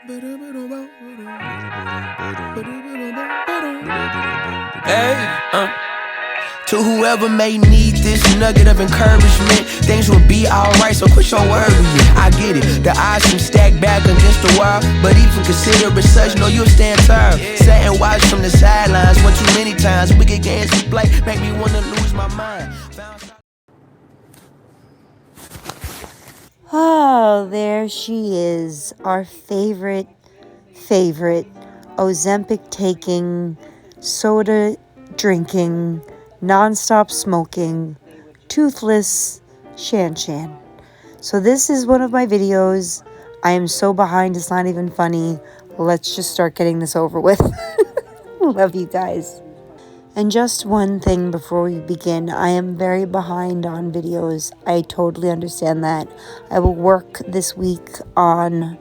Hey, to whoever may need this nugget of encouragement, things will be alright, so quit your worry. I get it, the odds seem stacked back against the wall, but even consider it such, know you'll stand tall. Sit and watch from the sidelines, one too many times. Wicked games we play make me wanna lose my mind. Oh, there she is, our favorite Ozempic taking, soda drinking, non-stop smoking, toothless Shan. So this is one of my videos. I am so behind, it's not even funny. Let's just start getting this over with. Love you guys. And just one thing before we begin, I am very behind on videos. I totally understand that. I will work this week on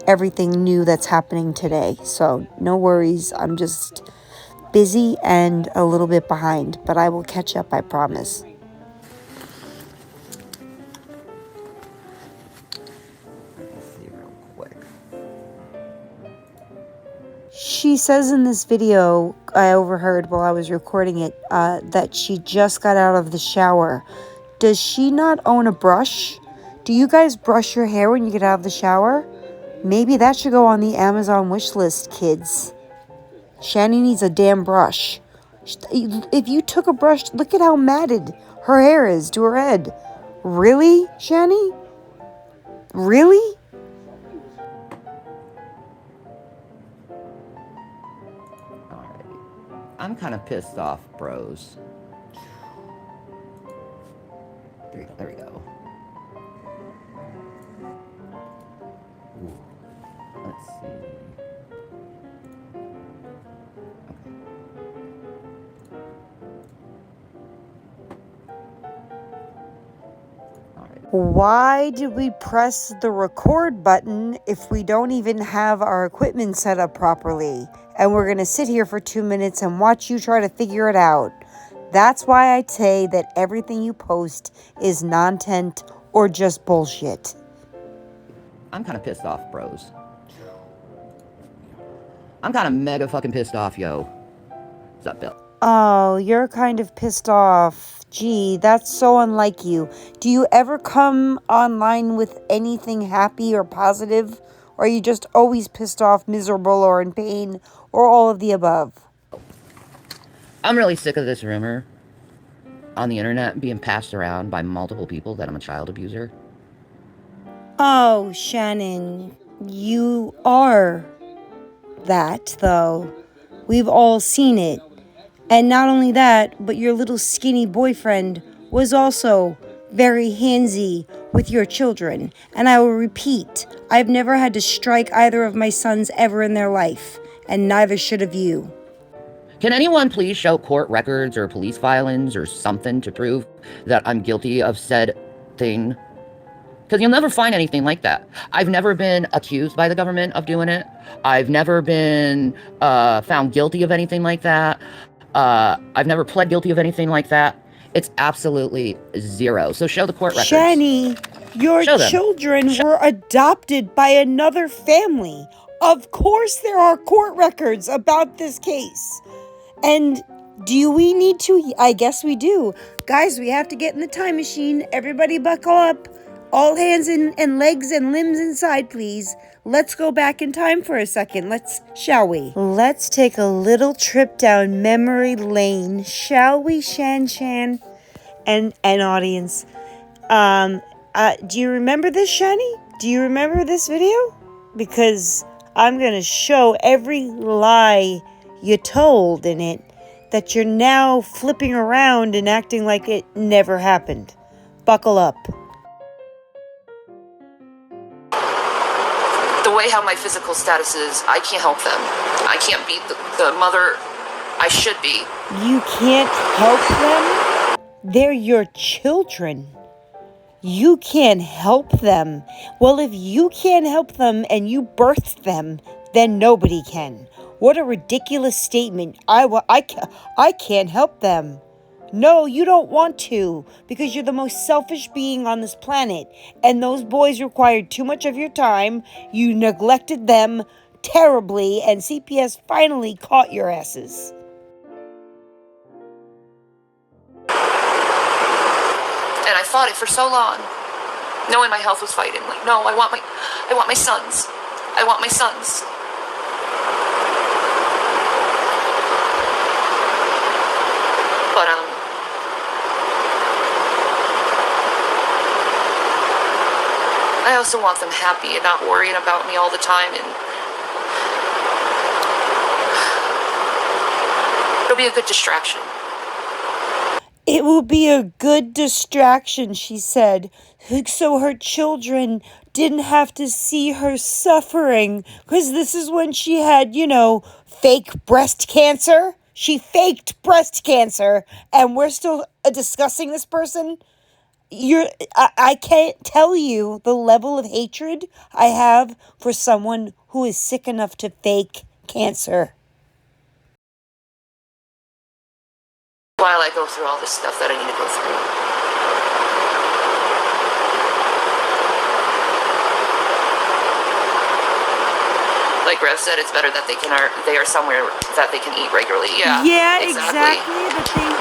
everything new that's happening today. So no worries, I'm just busy and a little bit behind, but I will catch up, I promise. She says in this video, I overheard while I was recording it, that she just got out of the shower. Does she not own a brush? Do you guys brush your hair when you get out of the shower? Maybe that should go on the Amazon wish list, kids. Shanny needs a damn brush. If you took a brush, look at how matted her hair is to her head. Really, Shanny? Really? I'm kind of pissed off, bros. There we go. Ooh. Let's see. Why did we press the record button if we don't even have our equipment set up properly? And we're going to sit here for 2 minutes and watch you try to figure it out. That's why I say that everything you post is nonsense or just bullshit. I'm kind of pissed off, bros. I'm kind of mega fucking pissed off, yo. What's up, Bill? Oh, you're kind of pissed off. Gee, that's so unlike you. Do you ever come online with anything happy or positive? Or are you just always pissed off, miserable, or in pain, or all of the above? I'm really sick of this rumor on the internet being passed around by multiple people that I'm a child abuser. Oh, Shannon, you are that, though. We've all seen it. And not only that, but your little skinny boyfriend was also very handsy with your children. And I will repeat, I've never had to strike either of my sons ever in their life, and neither should have you. Can anyone please show court records or police filings or something to prove that I'm guilty of said thing? Because you'll never find anything like that. I've never been accused by the government of doing it. I've never been found guilty of anything like that. I've never pled guilty of anything like that. It's absolutely zero. So show the court records. Shanny, your children were adopted by another family. Of course there are court records about this case. And do we need to? I guess we do. Guys, we have to get in the time machine. Everybody buckle up. All hands and legs and limbs inside, please. Let's go back in time for a second. Shall we? Let's take a little trip down memory lane. Shall we, Shan? And audience. Do you remember this, Shanny? Do you remember this video? Because I'm going to show every lie you told in it that you're now flipping around and acting like it never happened. Buckle up. The way how my physical status is, I can't help them. I can't be the mother I should be. You can't help them? They're your children. You can't help them. Well, if you can't help them and you birthed them, then nobody can. What a ridiculous statement. I can't help them. No, you don't want to, because you're the most selfish being on this planet, and those boys required too much of your time. You neglected them terribly, and CPS finally caught your asses. And I fought it for so long, knowing my health was fighting. Like, no, I want my sons. I want my sons. But I also want them happy and not worrying about me all the time, and it'll be a good distraction. It will be a good distraction, she said, so her children didn't have to see her suffering, because this is when she had, fake breast cancer. She faked breast cancer, and we're still discussing this person. I can't tell you the level of hatred I have for someone who is sick enough to fake cancer. While I go through all this stuff that I need to go through. Like Rev said, it's better that they are somewhere that they can eat regularly. Yeah, exactly.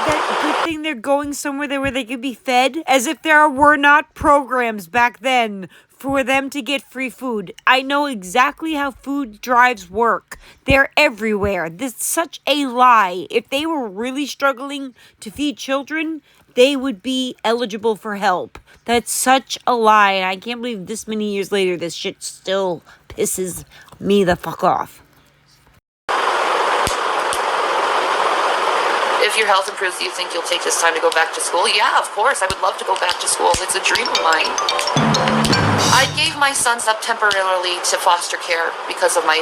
That good thing they're going somewhere where they can be fed, as if there were not programs back then for them to get free food. I know exactly how food drives work. They're everywhere. This is such a lie. If they were really struggling to feed children, they would be eligible for help. That's such a lie, and I can't believe this many years later this shit still pisses me the fuck off. If your health improves, do you think you'll take this time to go back to school? Yeah, of course. I would love to go back to school. It's a dream of mine. I gave my sons up temporarily to foster care because of my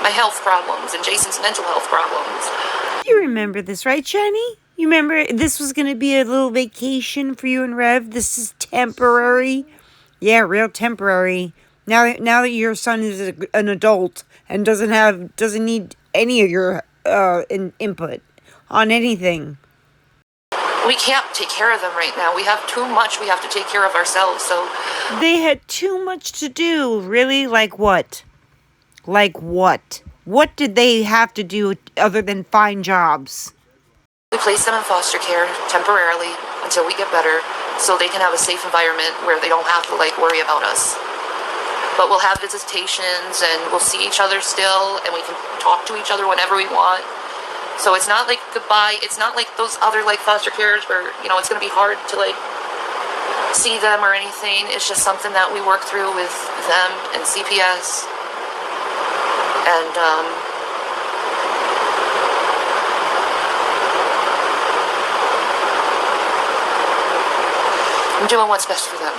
health problems and Jason's mental health problems. You remember this, right, Shanny? You remember this was going to be a little vacation for you and Rev? This is temporary. Yeah, real temporary. Now that your son is an adult and doesn't need any of your input on anything. We can't take care of them right now. We have too much we have to take care of ourselves, so... They had too much to do. Really? Like what? Like what? What did they have to do other than find jobs? We place them in foster care temporarily until we get better, so they can have a safe environment where they don't have to, worry about us. But we'll have visitations, and we'll see each other still, and we can talk to each other whenever we want. So it's not like goodbye. It's not like those other foster cares where it's going to be hard to see them or anything. It's just something that we work through with them and CPS. And I'm doing what's best for them.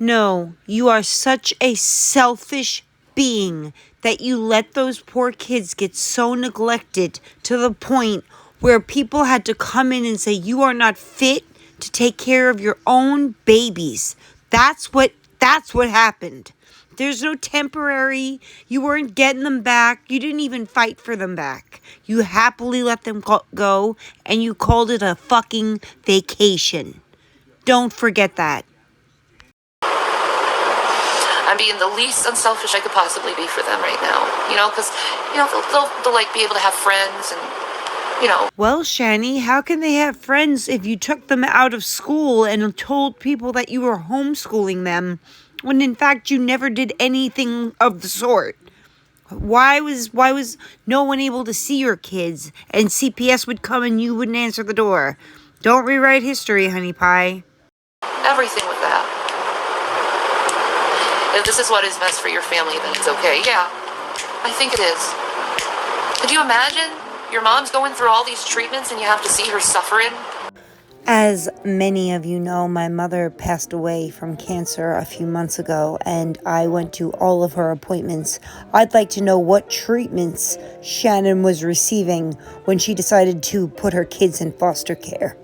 No, you are such a selfish being that you let those poor kids get so neglected to the point where people had to come in and say you are not fit to take care of your own babies. That's what happened. There's no temporary. You weren't getting them back. You didn't even fight for them back. You happily let them go, and you called it a fucking vacation. Don't forget that. I'm being the least unselfish I could possibly be for them right now. Because, they'll be able to have friends and, Well, Shanny, how can they have friends if you took them out of school and told people that you were homeschooling them, when in fact you never did anything of the sort? Why was no one able to see your kids, and CPS would come and you wouldn't answer the door? Don't rewrite history, honey pie. Everything with that. If this is what is best for your family, then it's okay. Yeah, I think it is. Could you imagine your mom's going through all these treatments and you have to see her suffering? As many of you know, my mother passed away from cancer a few months ago, and I went to all of her appointments. I'd like to know what treatments Shannon was receiving when she decided to put her kids in foster care.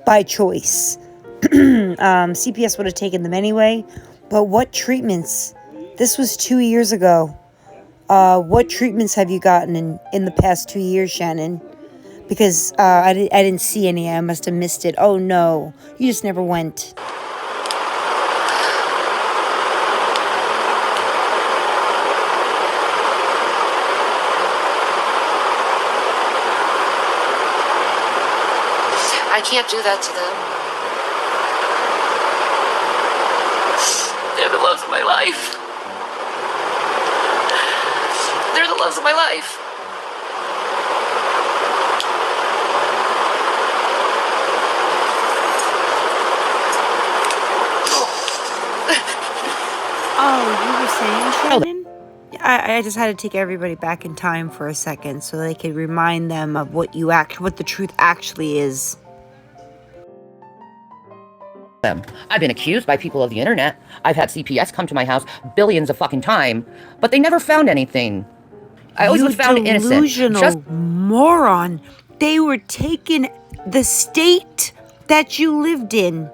By choice. CPS would have taken them anyway, but what treatments? This was 2 years ago. What treatments have you gotten in the past 2 years, Shannon? Because I didn't see any. I must have missed it. Oh, no. You just never went. I can't do that to them. They're the loves of my life. They're the loves of my life. Oh, you were saying, Shannon? I just had to take everybody back in time for a second so they could remind them of what the truth actually is. I've been accused by people of the internet. I've had CPS come to my house billions of fucking time, but they never found anything. I always was found innocent. Delusional moron. They were taking the state that you lived in.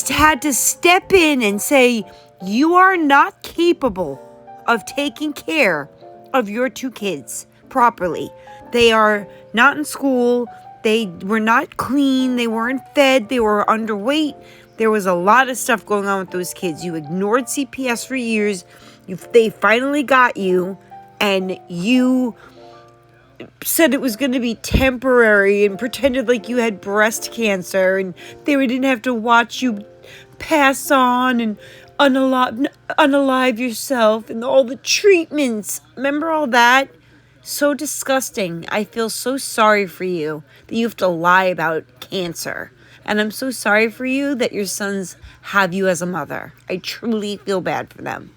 Had to step in and say, you are not capable of taking care of your two kids properly. They are not in school. They were not clean. They weren't fed. They were underweight. There was a lot of stuff going on with those kids. You ignored CPS for years. They finally got you, and you said it was going to be temporary and pretended like you had breast cancer, and they didn't have to watch you pass on and unalive yourself and all the treatments. Remember all that? So disgusting. I feel so sorry for you that you have to lie about cancer. And I'm so sorry for you that your sons have you as a mother. I truly feel bad for them.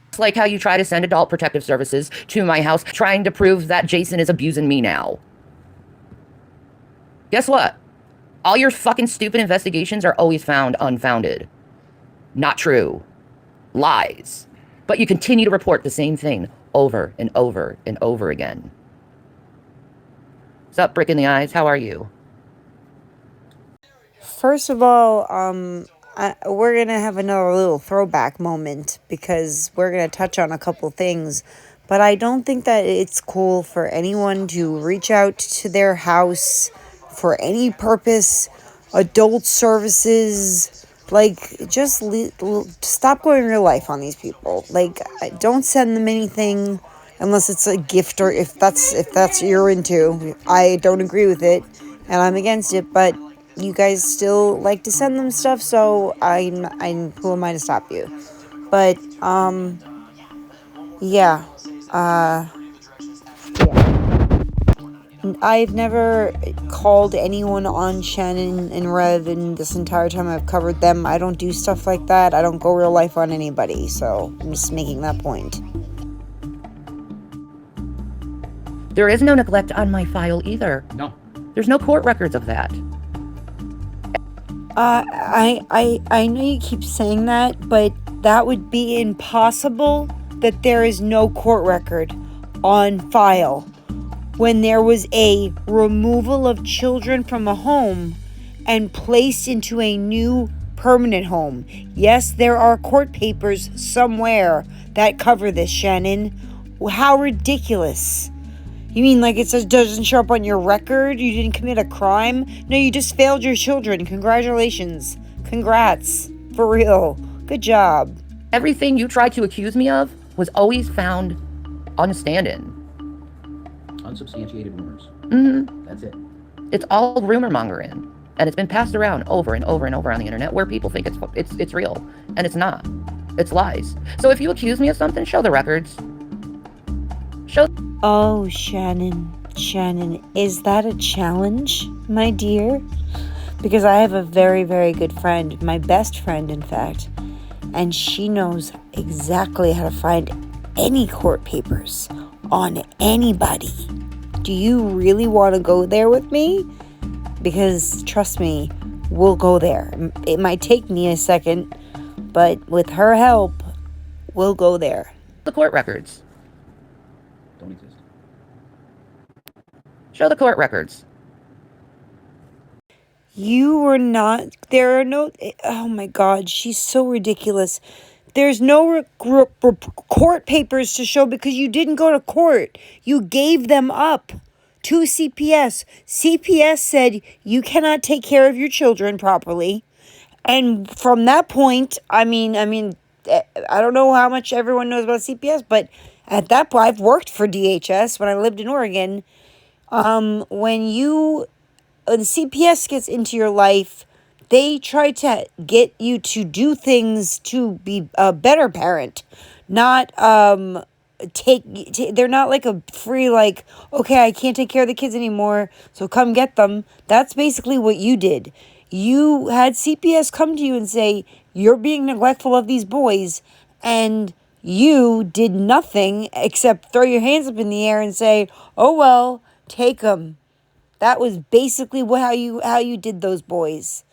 It's like how you try to send Adult Protective Services to my house trying to prove that Jason is abusing me now. Guess what? All your fucking stupid investigations are always found unfounded. Not true. Lies. But you continue to report the same thing over and over and over again. What's up, Brick in the Eyes? How are you? First of all, we're going to have another little throwback moment because we're going to touch on a couple things. But I don't think that it's cool for anyone to reach out to their house for any purpose. Adult services, like, just stop going real life on these people. Like, don't send them anything unless it's a gift, or if that's what you're into. I don't agree with it, and I'm against it, but you guys still like to send them stuff, so I'm who am I to stop you? But yeah. I've never called anyone on Shannon and Rev in this entire time I've covered them. I don't do stuff like that. I don't go real life on anybody, so I'm just making that point. There is no neglect on my file either. No. There's no court records of that. I know you keep saying that, but that would be impossible that there is no court record on file when there was a removal of children from a home and placed into a new permanent home. Yes, there are court papers somewhere that cover this, Shannon. How ridiculous. You mean like it doesn't show up on your record? You didn't commit a crime? No, you just failed your children. Congratulations. Congrats. For real. Good job. Everything you tried to accuse me of was always found on a stand-in. Unsubstantiated rumors. Mm-hmm. That's it. It's all rumor mongering, and it's been passed around over and over and over on the internet where people think it's real, and it's not. It's lies. So if you accuse me of something, show the records. Oh, Shannon, is that a challenge, my dear? Because I have a very, very good friend, my best friend, in fact, and she knows exactly how to find any court papers on anybody. Do you really want to go there with me? Because trust me, we'll go there. It might take me a second, but with her help, we'll go there. The court records. Don't exist. Show the court records. You were not, there are no, oh my God, she's so ridiculous. There's no court papers to show because you didn't go to court. You gave them up to CPS. CPS said you cannot take care of your children properly. And from that point, I don't know how much everyone knows about CPS, but at that point, I've worked for DHS when I lived in Oregon. When the CPS gets into your life, they try to get you to do things to be a better parent, not they're not like a free, like, okay, I can't take care of the kids anymore, so come get them. That's basically what you did. You had CPS come to you and say, you're being neglectful of these boys, and you did nothing except throw your hands up in the air and say, oh well, take them. That was basically how you did those boys.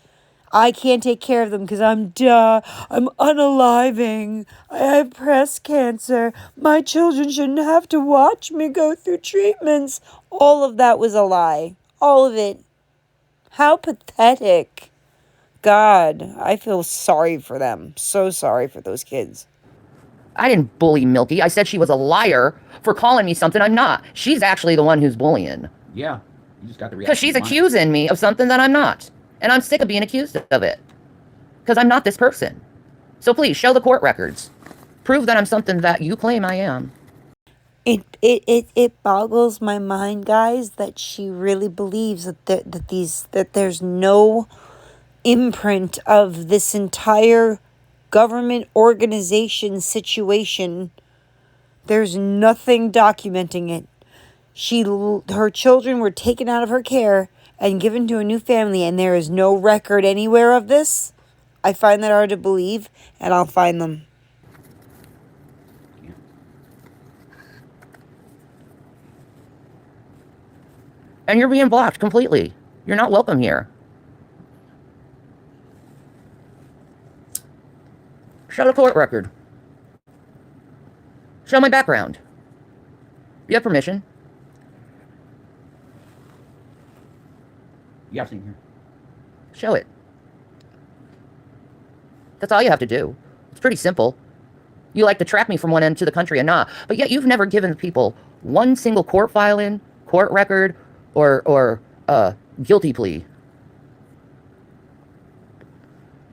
I can't take care of them because I'm unaliving. I have breast cancer. My children shouldn't have to watch me go through treatments. All of that was a lie. All of it. How pathetic. God, I feel sorry for them. So sorry for those kids. I didn't bully Milky. I said she was a liar for calling me something I'm not. She's actually the one who's bullying. Yeah. You just got the reaction. Because she's accusing me of something that I'm not. And I'm sick of being accused of it. Because I'm not this person. So please, show the court records. Prove that I'm something that you claim I am. It boggles my mind, guys, that she really believes that there's no imprint of this entire government organization situation. There's nothing documenting it. Her children were taken out of her care and given to a new family, and there is no record anywhere of this. I find that hard to believe, and I'll find them. And you're being blocked completely. You're not welcome here. Show the court record. Show my background. You have permission. You have seen here. Show it. That's all you have to do. It's pretty simple. You like to track me from one end to the country and not, but yet you've never given people one single court filing, court record, or guilty plea.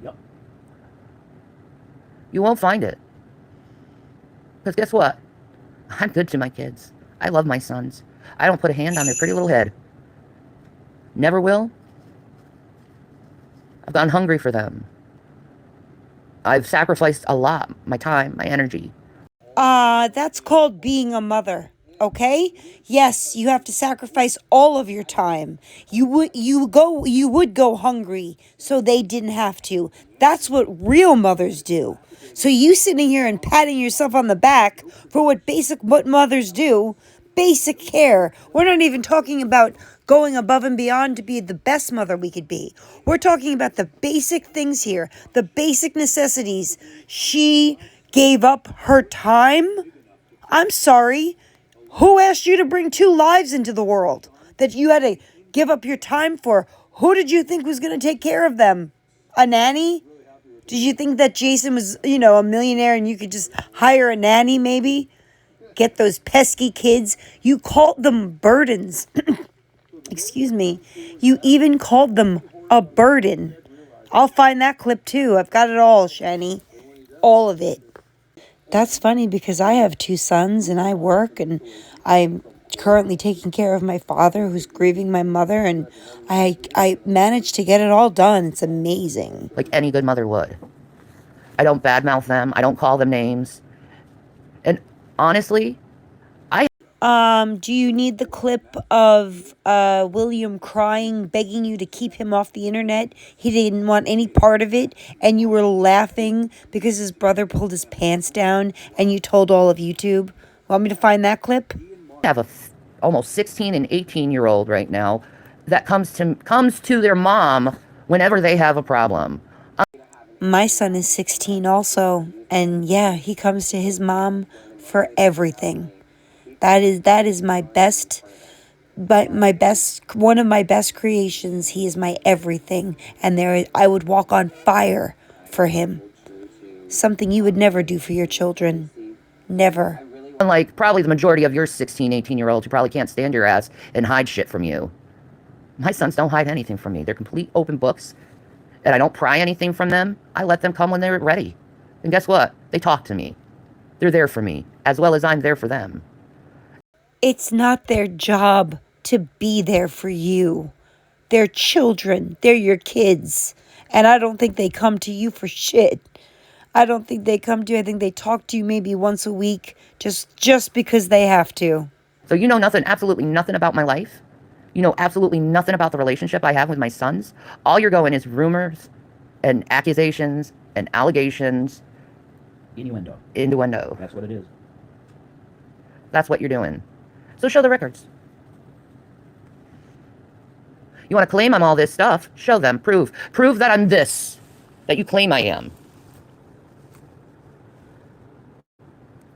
Yep. You won't find it. Because guess what? I'm good to my kids. I love my sons. I don't put a hand on their pretty little head. Never will. I've gone hungry for them. I've sacrificed a lot. My time, my energy. That's called being a mother. Okay? Yes, you have to sacrifice all of your time. You would go hungry so they didn't have to. That's what real mothers do. So you sitting here and patting yourself on the back for what mothers do, basic care. We're not even talking about going above and beyond to be the best mother we could be. We're talking about the basic things here, the basic necessities. She gave up her time. I'm sorry. Who asked you to bring 2 lives into the world that you had to give up your time for? Who did you think was going to take care of them? A nanny? Did you think that Jason was, a millionaire and you could just hire a nanny maybe? Get those pesky kids. You called them burdens. Excuse me. You even called them a burden. I'll find that clip too. I've got it all, Shanny. All of it. That's funny because I have 2 sons and I work and I'm currently taking care of my father who's grieving my mother, and I managed to get it all done. It's amazing. Like any good mother would. I don't badmouth them. I don't call them names. And honestly, do you need the clip of William crying, begging you to keep him off the internet? He didn't want any part of it, and you were laughing because his brother pulled his pants down, and you told all of YouTube. Want me to find that clip? I have a almost 16 and 18-year-old right now that comes to their mom whenever they have a problem. My son is 16 also, and yeah, he comes to his mom for everything. That is my best, one of my best creations. He is my everything, and I would walk on fire for him. something you would never do for your children. Never. Unlike probably the majority of your 16, 18-year-olds who probably can't stand your ass and hide shit from you. My sons don't hide anything from me. They're complete open books. And I don't pry anything from them. I let them come when they're ready. And guess what? They talk to me. They're there for me, as well as I'm there for them. It's not their job to be there for you. They're children. They're your kids. And I don't think they come to you for shit. I don't think they come to you. I think they talk to you maybe once a week just because they have to. So you know nothing, absolutely nothing about my life? You know absolutely nothing about the relationship I have with my sons? All you're going is rumors and accusations and allegations. Innuendo. Innuendo. That's what it is. That's what you're doing. So show the records. You want to claim I'm all this stuff? Show them. Prove. Prove that I'm this. That you claim I am.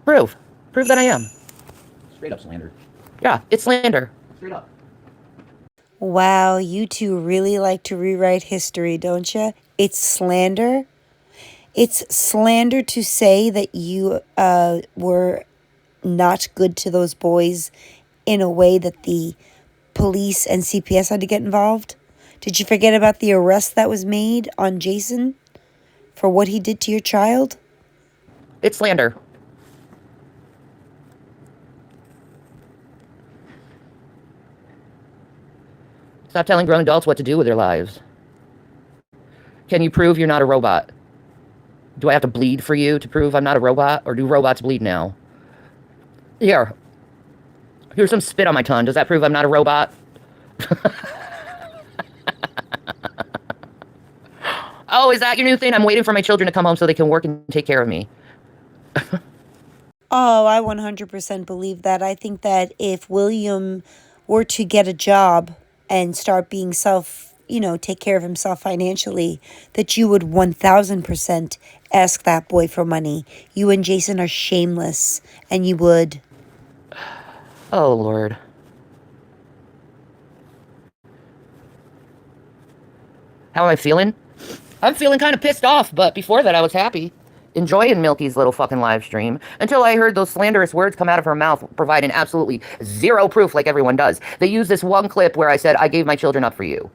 Prove. Prove that I am. Straight up slander. Yeah, it's slander. Straight up. Wow, you two really like to rewrite history, don't you? It's slander. It's slander to say that you were not good to those boys in a way that the police and CPS had to get involved. Did you forget about the arrest that was made on Jason for what he did to your child? It's slander. Stop telling grown adults what to do with their lives. Can you prove you're not a robot? Do I have to bleed for you to prove I'm not a robot? Or do robots bleed now? Here. Here's some spit on my tongue. Does that prove I'm not a robot? Oh, is that your new thing? I'm waiting for my children to come home so they can work and take care of me. Oh, I 100% believe that. I think that if William were to get a job and start being take care of himself financially, that you would 1000% ask that boy for money. You and Jason are shameless, and you would. Oh, Lord. How am I feeling? I'm feeling kind of pissed off, but before that I was happy. Enjoying Milky's little fucking live stream until I heard those slanderous words come out of her mouth, providing absolutely zero proof like everyone does. They used this one clip where I said, I gave my children up for you.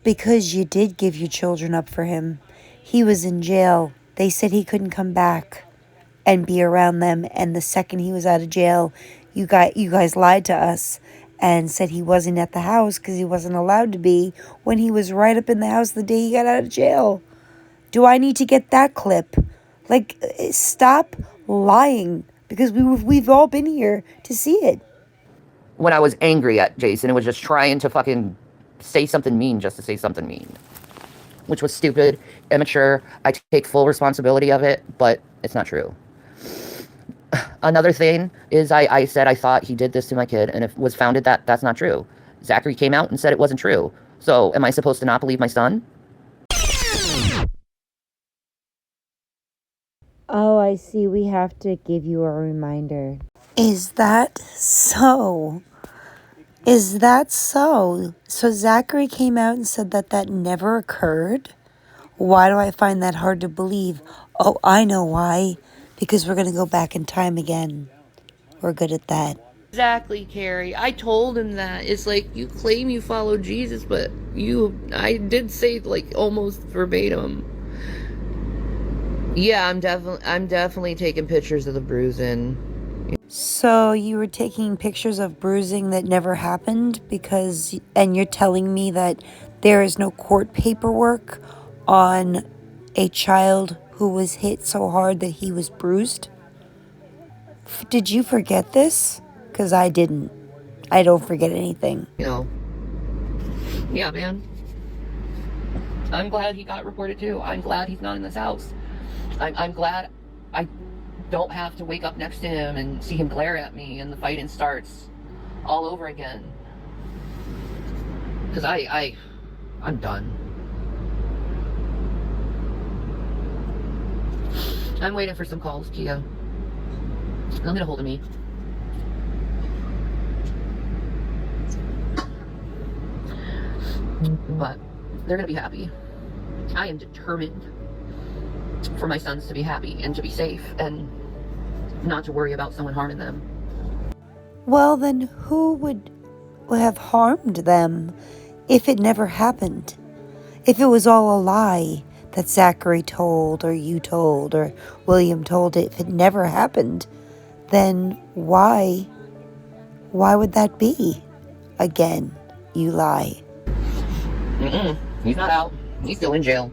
Because you did give your children up for him. He was in jail. They said he couldn't come back and be around them. And the second he was out of jail, you guys lied to us and said he wasn't at the house because he wasn't allowed to be when he was right up in the house the day he got out of jail. Do I need to get that clip? Like, stop lying, because we've all been here to see it. When I was angry at Jason, it was just trying to fucking say something mean just to say something mean. Which was stupid, immature. I take full responsibility of it, but it's not true. Another thing is I said I thought he did this to my kid, and it was founded that that's not true. Zachary came out and said it wasn't true. So am I supposed to not believe my son? Oh, I see. We have to give you a reminder. Is that so? Is that so? So Zachary came out and said that never occurred? Why do I find that hard to believe? Oh, I know why. Because we're going to go back in time again. We're good at that. Exactly, Carrie. I told him that. It's like, you claim you follow Jesus, but I did say, like, almost verbatim. Yeah, I'm definitely taking pictures of the bruising. So you were taking pictures of bruising that never happened and you're telling me that there is no court paperwork on a child who was hit so hard that he was bruised? Did you forget this? Because I didn't. I don't forget anything. Yeah, man. I'm glad he got reported too. I'm glad he's not in this house. I'm glad I don't have to wake up next to him and see him glare at me and the fighting starts all over again. Because I'm done. I'm waiting for some calls, Kia. They'll get a hold of me. But they're going to be happy. I am determined for my sons to be happy and to be safe and not to worry about someone harming them. Well, then who would have harmed them if it never happened? If it was all a lie that Zachary told, or you told, or William told, if it never happened, then why would that be? Again, you lie. He's not out. He's still in jail.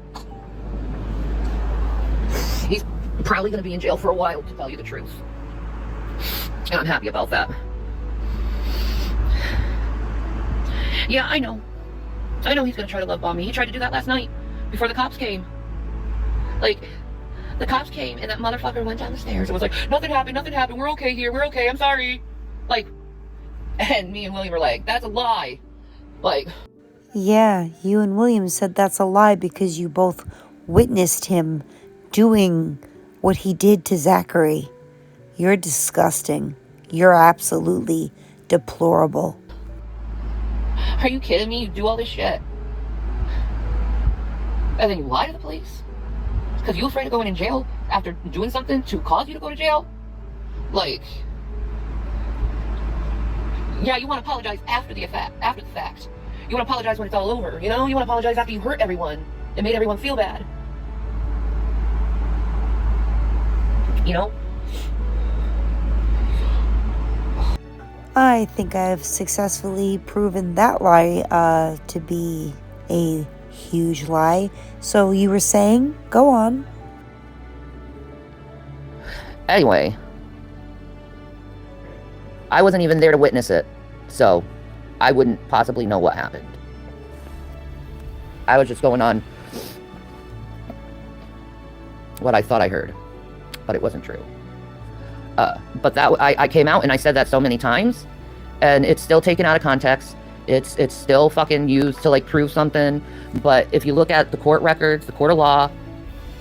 He's probably going to be in jail for a while, to tell you the truth. And I'm happy about that. Yeah, I know. I know he's going to try to love bomb me. He tried to do that last night before the cops came. Like, the cops came and that motherfucker went down the stairs and was like, nothing happened, we're okay here, we're okay, I'm sorry. Like, and me and William were like, that's a lie. Like, yeah, you and William said that's a lie because you both witnessed him doing what he did to Zachary. You're disgusting. You're absolutely deplorable. Are you kidding me? You do all this shit. And then you lie to the police? Because you're afraid of going in jail after doing something to cause you to go to jail? Like, yeah, you want to apologize after the fact. You want to apologize when it's all over, you know? You want to apologize after you hurt everyone and made everyone feel bad. You know? I think I've successfully proven that lie to be a huge lie. So you were saying? Go on. Anyway, I wasn't even there to witness it, so I wouldn't possibly know what happened. I was just going on what I thought I heard, but it wasn't true. But that I came out and I said that so many times, and it's still taken out of context. It's still fucking used to like prove something. But if you look at the court records, the court of law,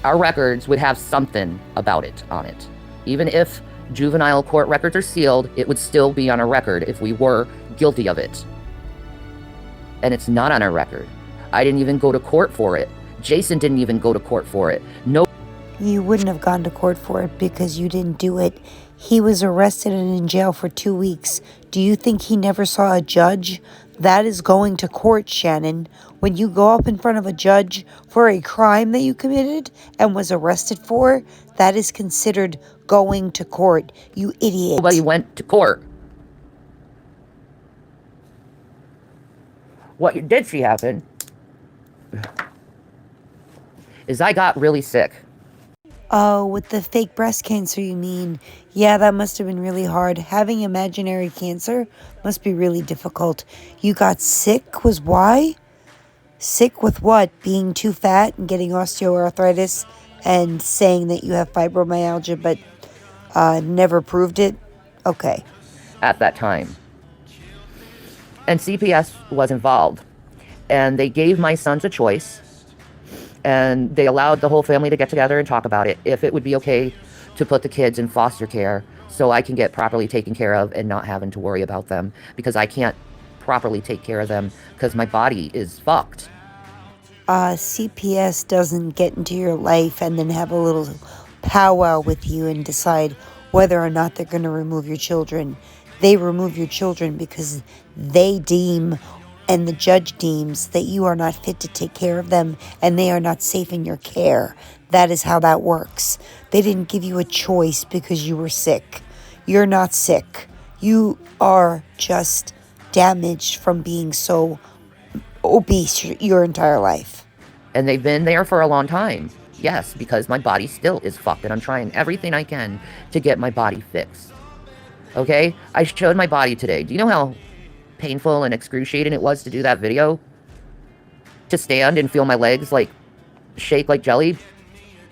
our records would have something about it on it. Even if juvenile court records are sealed, it would still be on our record if we were guilty of it. And it's not on our record. I didn't even go to court for it. Jason didn't even go to court for it. No. You wouldn't have gone to court for it because you didn't do it. He was arrested and in jail for 2 weeks. Do you think he never saw a judge? That is going to court, Shannon. When you go up in front of a judge for a crime that you committed and was arrested for, that is considered going to court, you idiot. Nobody went to court. What did see happen is I got really sick. Oh, with the fake breast cancer, you mean? Yeah, that must have been really hard. Having imaginary cancer must be really difficult. You got sick, was why? Sick with what? Being too fat and getting osteoarthritis and saying that you have fibromyalgia but never proved it? Okay. At that time. And CPS was involved. And they gave my sons a choice. And they allowed the whole family to get together and talk about it. If it would be okay to put the kids in foster care so I can get properly taken care of and not having to worry about them. Because I can't properly take care of them because my body is fucked. CPS doesn't get into your life and then have a little powwow with you and decide whether or not they're going to remove your children. They remove your children because they deem, and the judge deems, that you are not fit to take care of them and they are not safe in your care. That is how that works. They didn't give you a choice because you were sick. You're not sick. You are just damaged from being so obese your entire life. And they've been there for a long time. Yes, because my body still is fucked and I'm trying everything I can to get my body fixed. Okay? I showed my body today. Do you know how painful and excruciating it was to do that video? To stand and feel my legs like shake like jelly?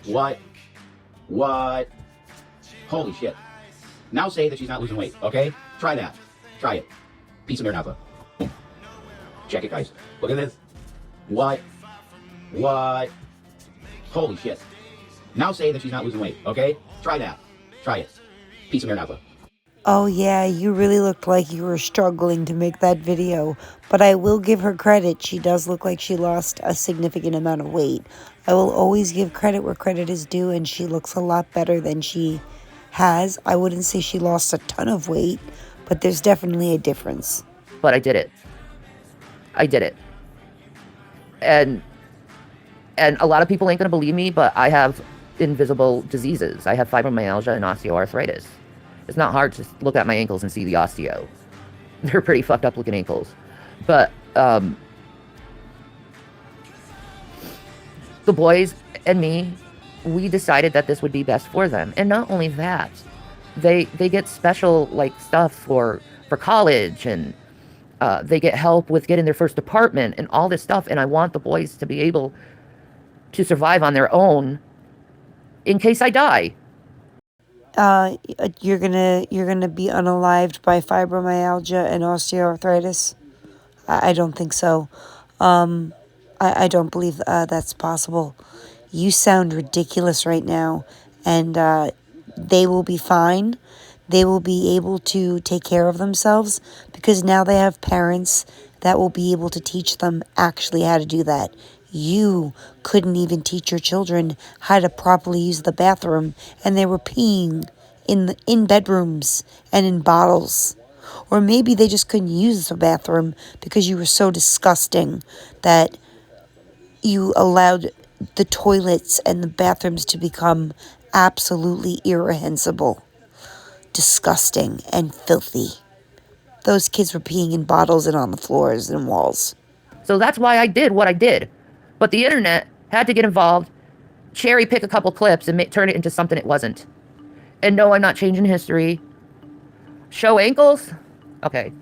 What? Holy shit. Now say that she's not losing weight, okay? Try that. Try it. Piece of Maranatha. Boom. Check it, guys. Look at this. What? Holy shit. Now say that she's not losing weight, okay? Try that. Try it. Piece of Maranatha. Oh yeah, you really looked like you were struggling to make that video, but I will give her credit. She does look like she lost a significant amount of weight. I will always give credit where credit is due, and she looks a lot better than she has. I wouldn't say she lost a ton of weight, but there's definitely a difference. But I did it. I did it. And a lot of people ain't gonna believe me, but I have invisible diseases. I have fibromyalgia and osteoarthritis. It's not hard to look at my ankles and see the osteo. They're pretty fucked up looking ankles. But the boys and me, we decided that this would be best for them. And not only that, they get special like stuff for college, and they get help with getting their first apartment and all this stuff. And I want the boys to be able to survive on their own in case I die. You're gonna be unalived by fibromyalgia and osteoarthritis? I don't think so. I don't believe that's possible. You sound ridiculous right now, and they will be fine. They will be able to take care of themselves because now they have parents that will be able to teach them actually how to do that. You couldn't even teach your children how to properly use the bathroom, and they were peeing in bedrooms and in bottles. Or maybe they just couldn't use the bathroom because you were so disgusting that you allowed the toilets and the bathrooms to become absolutely irreprehensible, disgusting, and filthy. Those kids were peeing in bottles and on the floors and walls. So that's why I did what I did. But the internet had to get involved, cherry pick a couple clips, and turn it into something it wasn't. And no, I'm not changing history. Show ankles? Okay.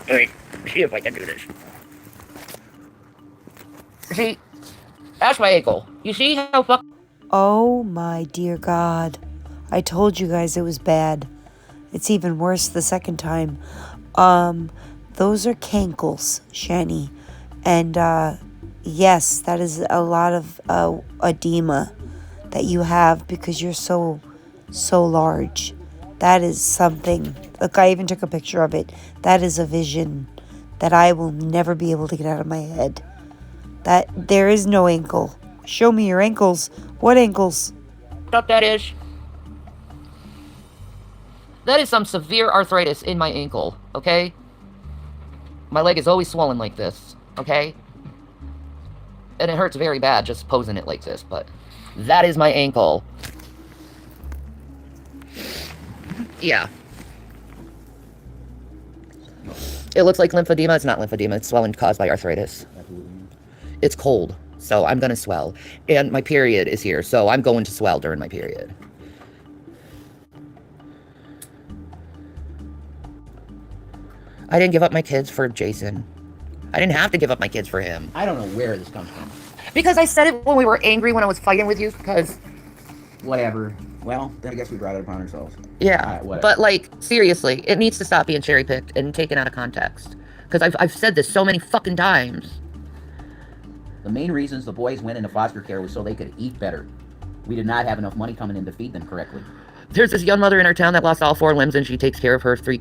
Let me see if I can do this. See? That's my ankle. You see how fuck... Oh my dear God. I told you guys it was bad. It's even worse the second time. Those are cankles, Shanny. And, yes, that is a lot of edema that you have because you're so large. That is something. Look, I even took a picture of it. That is a vision that I will never be able to get out of my head. That there is no ankle. Show me your ankles. What ankles? What that is? That is some severe arthritis in my ankle, okay? My leg is always swollen like this, okay? And it hurts very bad just posing it like this, but that is my ankle. Yeah. It looks like lymphedema. It's not lymphedema. It's swelling caused by arthritis. It's cold, so I'm gonna swell. And my period is here, so I'm going to swell during my period. I didn't give up my kids for Jason. I didn't have to give up my kids for him. I don't know where this comes from. Because I said it when we were angry when I was fighting with you, because... Whatever. Well, then I guess we brought it upon ourselves. Yeah, but like, seriously, it needs to stop being cherry-picked and taken out of context. Because I've said this so many fucking times. The main reasons the boys went into foster care was so they could eat better. We did not have enough money coming in to feed them correctly. There's this young mother in our town that lost all 4 limbs and she takes care of her 3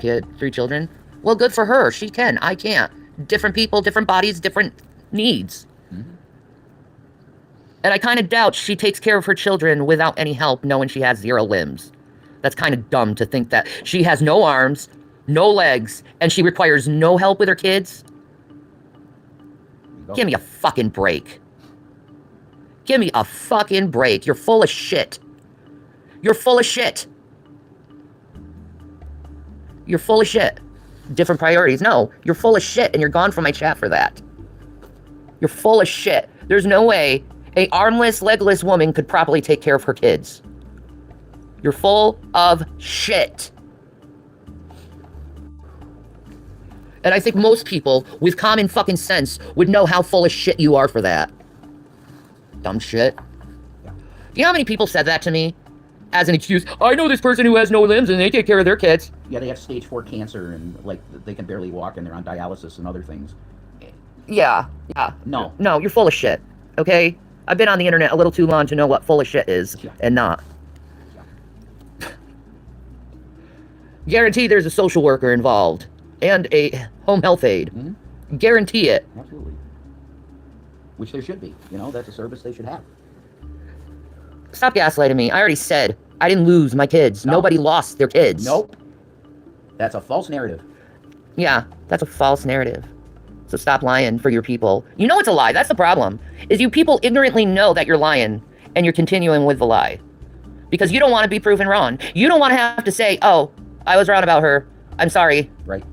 children. Well, good for her. She can. I can't. Different people, different bodies, different needs. Mm-hmm. And I kind of doubt she takes care of her children without any help, knowing she has 0 limbs. That's kind of dumb to think that she has no arms, no legs, and she requires no help with her kids. Give me a fucking break. Give me a fucking break. You're full of shit. You're full of shit. You're full of shit. Different priorities. No, you're full of shit and you're gone from my chat for that. You're full of shit. There's no way a armless, legless woman could properly take care of her kids. You're full of shit. And I think most people with common fucking sense would know how full of shit you are for that. Dumb shit. You know how many people said that to me? As an excuse, I know this person who has no limbs and they take care of their kids. Yeah, they have stage 4 cancer and like they can barely walk and they're on dialysis and other things. Yeah. No, you're full of shit, okay? I've been on the internet a little too long to know what full of shit is and not. Guarantee there's a social worker involved and a home health aide. Mm-hmm. Guarantee it. Absolutely. which there should be. You know, that's a service they should have. Stop gaslighting me. I already said I didn't lose my kids. No. Nobody lost their kids. Nope. That's a false narrative. Yeah, that's a false narrative. So stop lying for your people. You know it's a lie. That's the problem. Is you people ignorantly know that you're lying and you're continuing with the lie. Because you don't want to be proven wrong. You don't want to have to say, oh, I was wrong about her. I'm sorry. Right.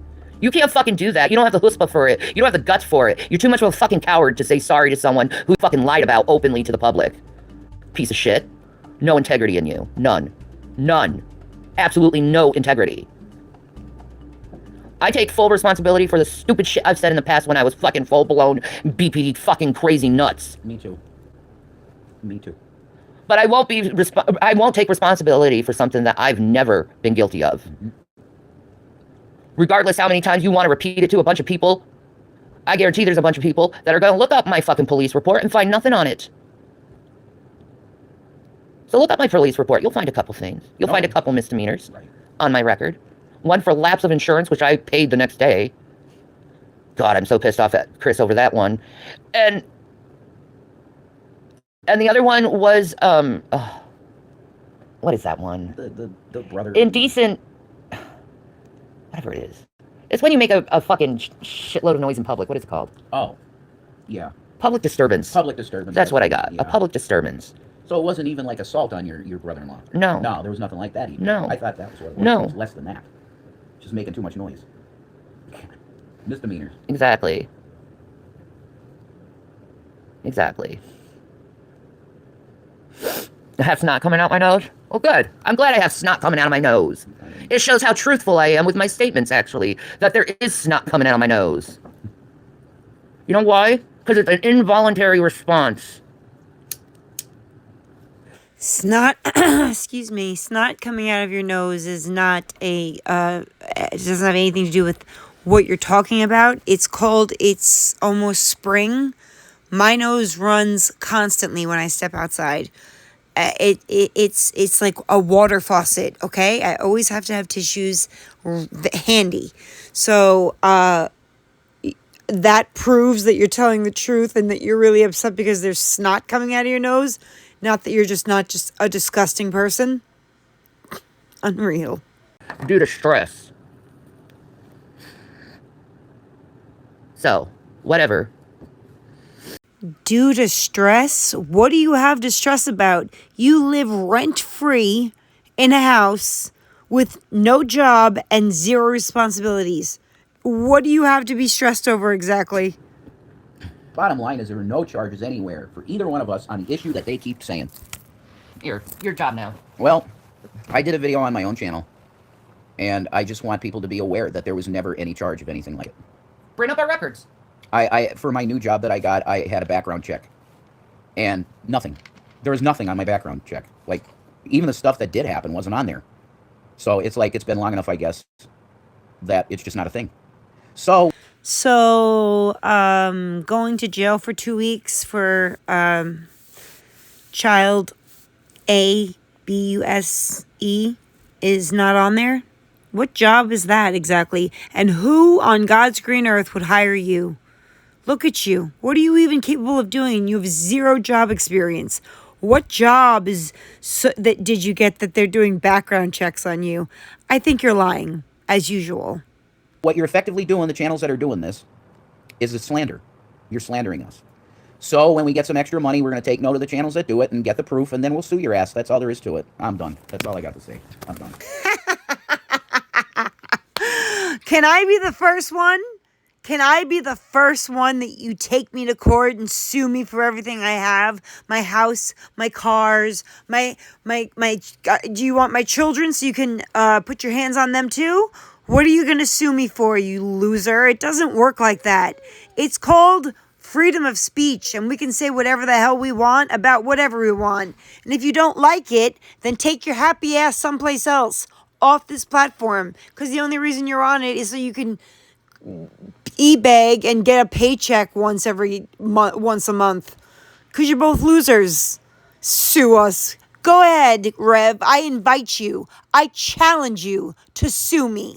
You can't fucking do that. You don't have the chutzpah for it. You don't have the guts for it. You're too much of a fucking coward to say sorry to someone who fucking lied about openly to the public. Piece of shit. No integrity in you. None. None. Absolutely no integrity. I take full responsibility for the stupid shit I've said in the past when I was fucking full-blown BP fucking crazy nuts. Me too. Me too. But I won't take responsibility for something that I've never been guilty of. Mm-hmm. Regardless how many times you want to repeat it to a bunch of people, I guarantee there's a bunch of people that are going to look up my fucking police report and find nothing on it. So look up my police report. You'll find a couple things. You'll find a couple misdemeanors on my record. One for lapse of insurance, which I paid the next day. God, I'm so pissed off at Chris over that one. And the other one was, what is that one? The brother. Indecent, whatever it is. It's when you make a fucking shitload of noise in public. What is it called? Oh, yeah. Public disturbance. Public disturbance. That's what I got. Yeah. A public disturbance. So it wasn't even like assault on your brother-in-law? No. No, there was nothing like that even. No. I thought that was what it was. No. It was less than that. Just making too much noise. Misdemeanors. Exactly. Exactly. I have snot coming out my nose? Well, good. I'm glad I have snot coming out of my nose. It shows how truthful I am with my statements, actually, that there is snot coming out of my nose. You know why? Because it's an involuntary response. Snot, excuse me, snot coming out of your nose is not it doesn't have anything to do with what you're talking about. It's almost spring. My nose runs constantly when I step outside. It's like a water faucet, okay? I always have to have tissues handy. So, that proves that you're telling the truth and that you're really upset because there's snot coming out of your nose. Not that you're not just a disgusting person. Unreal. Due to stress. So, whatever. Due to stress? What do you have to stress about? You live rent-free in a house with no job and zero responsibilities. What do you have to be stressed over exactly? Bottom line is there are no charges anywhere for either one of us on the issue that they keep saying. Your job now. Well, I did a video on my own channel, and I just want people to be aware that there was never any charge of anything like it. Bring up our records. I for my new job that I got, I had a background check, and nothing. There was nothing on my background check. Like, even the stuff that did happen wasn't on there. So it's like, it's been long enough, I guess, that it's just not a thing. So, going to jail for 2 weeks for child abuse is not on there? What job is that exactly? And who on God's green earth would hire you? Look at you. What are you even capable of doing? You have zero job experience. What job did you get that they're doing background checks on you? I think you're lying, as usual. what you're effectively doing, the channels that are doing this, is a slander. You're slandering us. So when we get some extra money, we're going to take note of the channels that do it and get the proof, and then we'll sue your ass. That's all there is to it. I'm done. That's all I got to say. I'm done. Can I be the first one? Can I be the first one that you take me to court and sue me for everything I have? My house, my cars, do you want my children so you can put your hands on them too? What are you going to sue me for, you loser? It doesn't work like that. It's called freedom of speech, and we can say whatever the hell we want about whatever we want. And if you don't like it, then take your happy ass someplace else off this platform, because the only reason you're on it is so you can e-bag and get a paycheck once a month, because you're both losers. Sue us. Go ahead, Rev. I invite you. I challenge you to sue me.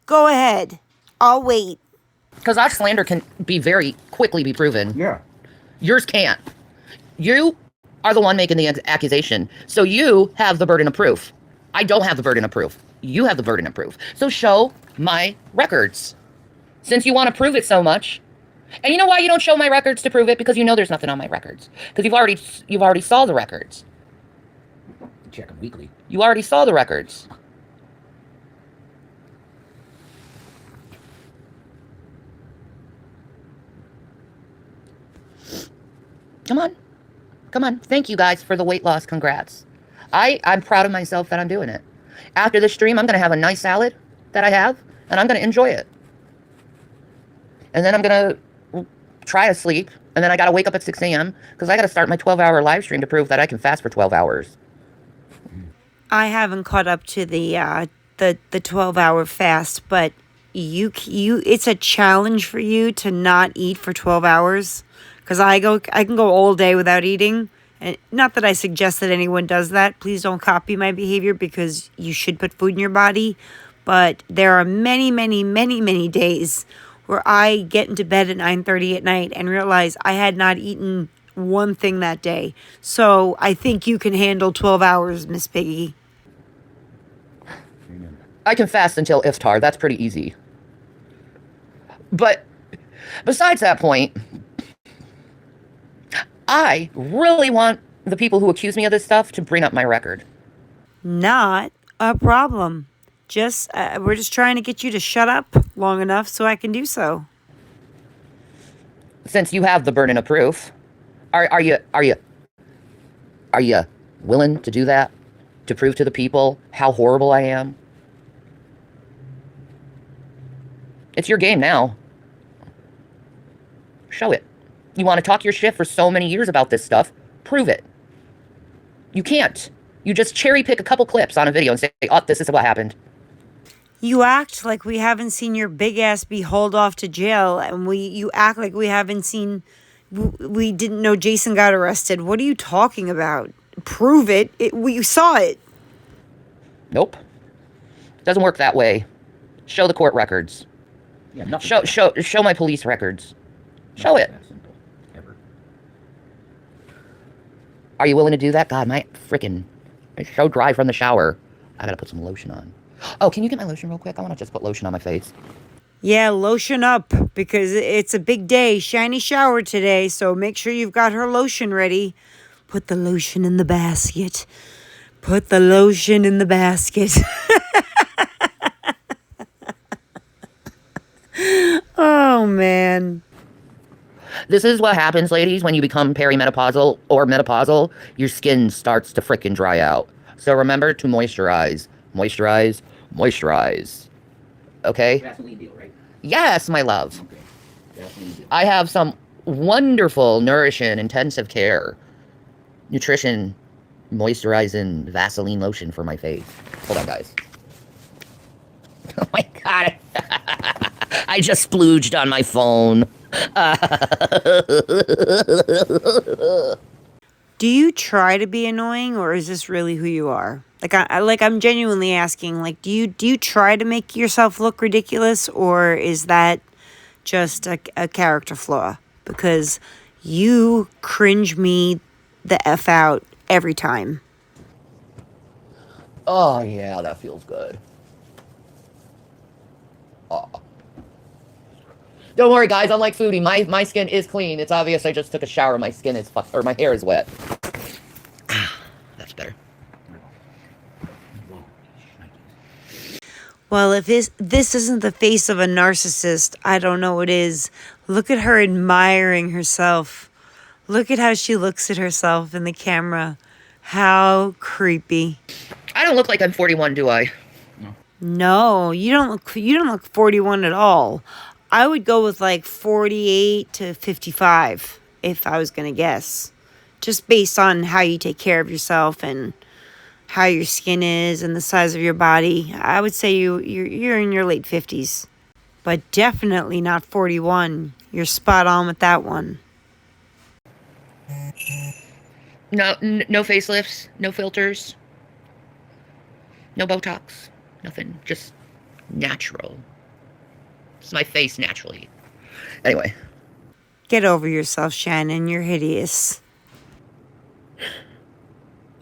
Go ahead. I'll wait. Because our slander can be very quickly be proven. Yeah. Yours can't. You are the one making the accusation. So you have the burden of proof. I don't have the burden of proof. You have the burden of proof. So show my records. Since you want to prove it so much. And you know why you don't show my records to prove it? Because you know there's nothing on my records. Because you've already saw the records. Check them weekly. You already saw the records. Come on. Come on. Thank you guys for the weight loss. Congrats. I'm proud of myself that I'm doing it. After this stream, I'm going to have a nice salad that I have, and I'm going to enjoy it. And then I'm going to try to sleep, and then I got to wake up at 6 a.m. because I got to start my 12-hour live stream to prove that I can fast for 12 hours. I haven't caught up to the 12-hour fast, but you it's a challenge for you to not eat for 12 hours. Because I can go all day without eating. And not that I suggest that anyone does that. Please don't copy my behavior because you should put food in your body. But there are many, many, many, many days where I get into bed at 9:30 at night and realize I had not eaten one thing that day. So I think you can handle 12 hours, Miss Piggy. I can fast until iftar. That's pretty easy. But besides that point, I really want the people who accuse me of this stuff to bring up my record. Not a problem. We're just trying to get you to shut up long enough so I can do so. Since you have the burden of proof, are you willing to do that? To prove to the people how horrible I am? It's your game now. Show it. You want to talk your shit for so many years about this stuff, prove it. You can't. You just cherry pick a couple clips on a video and say, oh, this is what happened. You act like we haven't seen your big ass be hauled off to jail, and you act like we didn't know Jason got arrested. What are you talking about? Prove it. We saw it. Nope. Doesn't work that way. Show the court records. Yeah, nothing. Show my police records. Show it. Are you willing to do that? God, I'm so dry from the shower. I gotta put some lotion on. Oh, can you get my lotion real quick? I want to just put lotion on my face. Yeah, lotion up, because it's a big day. Shiny showered today, so make sure you've got her lotion ready. Put the lotion in the basket. Put the lotion in the basket. Oh, man. This is what happens, ladies, when you become perimenopausal or menopausal. Your skin starts to frickin' dry out. So remember to moisturize. Moisturize. Moisturize. Okay? Vaseline deal, right? Yes, my love. Okay. Vaseline deal. I have some wonderful, nourishing, intensive care, nutrition, moisturizing Vaseline lotion for my face. Hold on, guys. Oh my God. I just splooged on my phone. Do you try to be annoying, or is this really who you are? I'm genuinely asking, do you try to make yourself look ridiculous, or is that just a character flaw? Because you cringe me the F out every time. Oh, yeah, that feels good. Oh. Don't worry, guys. Unlike Foodie, my skin is clean. It's obvious I just took a shower. My skin is fucked, or my hair is wet. That's better. Well, if this isn't the face of a narcissist, I don't know what is. Look at her admiring herself. Look at how she looks at herself in the camera. How creepy. I don't look like I'm 41, do I? No, you don't look 41 at all. I would go with 48 to 55 if I was going to guess. Just based on how you take care of yourself and how your skin is and the size of your body. I would say you're in your late 50s. But definitely not 41. You're spot on with that one. No facelifts, no filters, no Botox, nothing. Just natural. It's my face naturally. Anyway. Get over yourself, Shannon. You're hideous.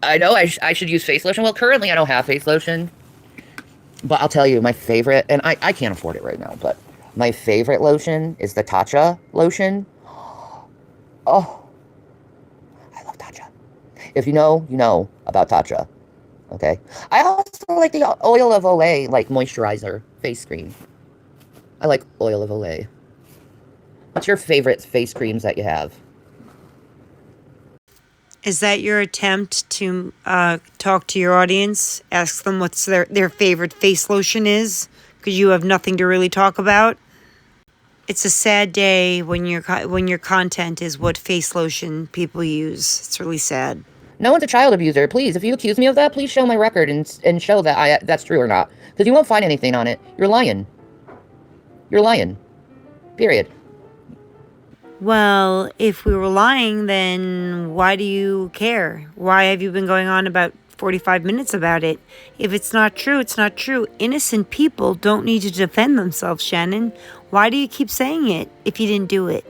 I know I should use face lotion. Well, currently I don't have face lotion. But I'll tell you, my favorite, and I can't afford it right now, but my favorite lotion is the Tatcha lotion. Oh, I love Tatcha. If you know, you know about Tatcha. Okay. I also like the Oil of Olay, like moisturizer face cream. I like Oil of Olay. What's your favorite face creams that you have? Is that your attempt to talk to your audience? Ask them what's their favorite face lotion is? Because you have nothing to really talk about? It's a sad day when your content is what face lotion people use. It's really sad. No one's a child abuser. Please, if you accuse me of that, please show my record and show that that's true or not. Because you won't find anything on it. You're lying. You're lying. Period. Well, if we were lying, then why do you care? Why have you been going on about 45 minutes about it? If it's not true, it's not true. Innocent people don't need to defend themselves, Shannon. Why do you keep saying it if you didn't do it?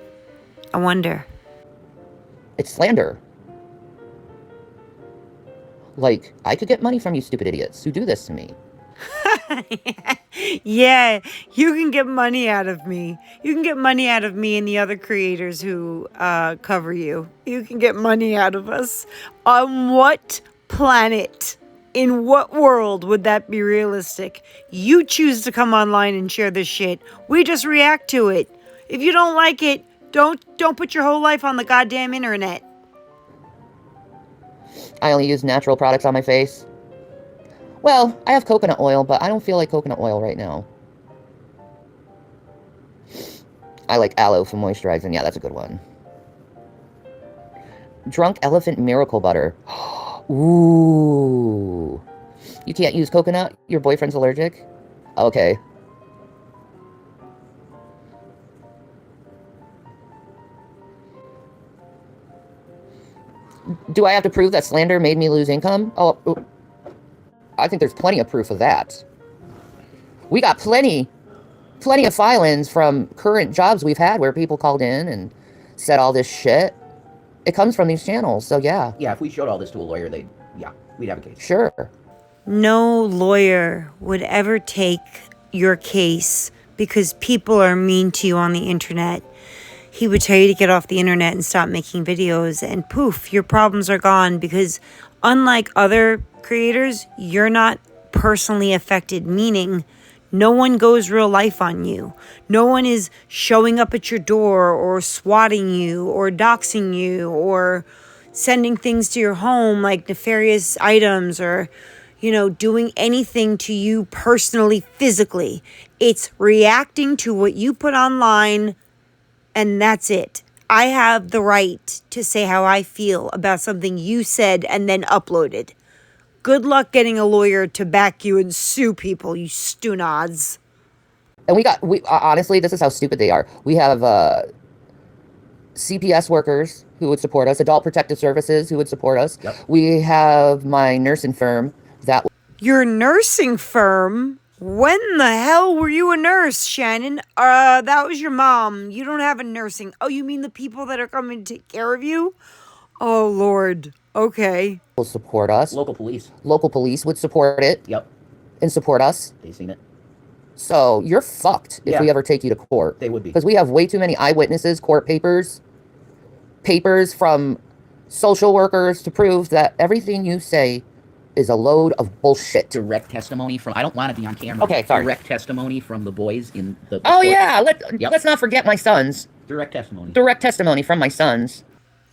I wonder. It's slander. Like, I could get money from you stupid idiots who do this to me. Yeah, you can get money out of me. You can get money out of me and the other creators who cover you. You can get money out of us. On what planet, in what world would that be realistic? You choose to come online and share this shit. We just react to it. If you don't like it, don't put your whole life on the goddamn internet. I only use natural products on my face. Well, I have coconut oil, but I don't feel like coconut oil right now. I like aloe for moisturizing. Yeah, that's a good one. Drunk Elephant Miracle Butter. Ooh. You can't use coconut? Your boyfriend's allergic? Okay. Do I have to prove that slander made me lose income? Oh, I think there's plenty of proof of that. We got plenty of file-ins from current jobs we've had where people called in and said all this shit. It comes from these channels, so yeah. Yeah, if we showed all this to a lawyer, we'd have a case. Sure. No lawyer would ever take your case because people are mean to you on the internet. He would tell you to get off the internet and stop making videos, and poof, your problems are gone, because unlike other creators, you're not personally affected, meaning no one goes real life on you. No one is showing up at your door or swatting you or doxing you or sending things to your home like nefarious items or, doing anything to you personally, physically. It's reacting to what you put online, and that's it. I have the right to say how I feel about something you said and then uploaded. Good luck getting a lawyer to back you and sue people, you stunads. And we honestly, this is how stupid they are. We have CPS workers who would support us, Adult Protective Services who would support us. Yep. We have my nursing firm that... Your nursing firm? When the hell were you a nurse, Shannon? That was your mom. You don't have a nursing... Oh, you mean the people that are coming to take care of you? Oh, Lord. Okay. Will support us. Local police. Local police would support it. Yep. And support us. They seen it. So you're fucked if we ever take you to court. They would be. Because we have way too many eyewitnesses, court papers from social workers to prove that everything you say is a load of bullshit. Direct testimony from... I don't want to be on camera. Okay, sorry. Direct testimony from the boys in the... Oh, court. yeah. Let's not forget my sons. Direct testimony. Direct testimony from my sons.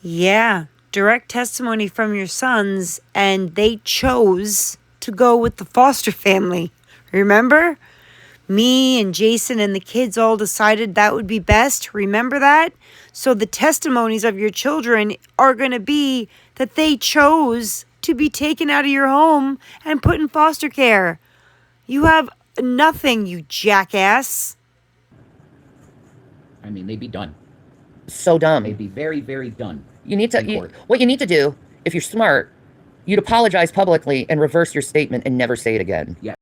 Yeah. Direct testimony from your sons, and they chose to go with the foster family. Remember? Me and Jason and the kids all decided that would be best. Remember that? So the testimonies of your children are going to be that they chose to be taken out of your home and put in foster care. You have nothing, you jackass. I mean, they'd be done. So dumb. They'd be very, very done. You need to... what you need to do, if you're smart, you'd apologize publicly and reverse your statement and never say it again. Yeah.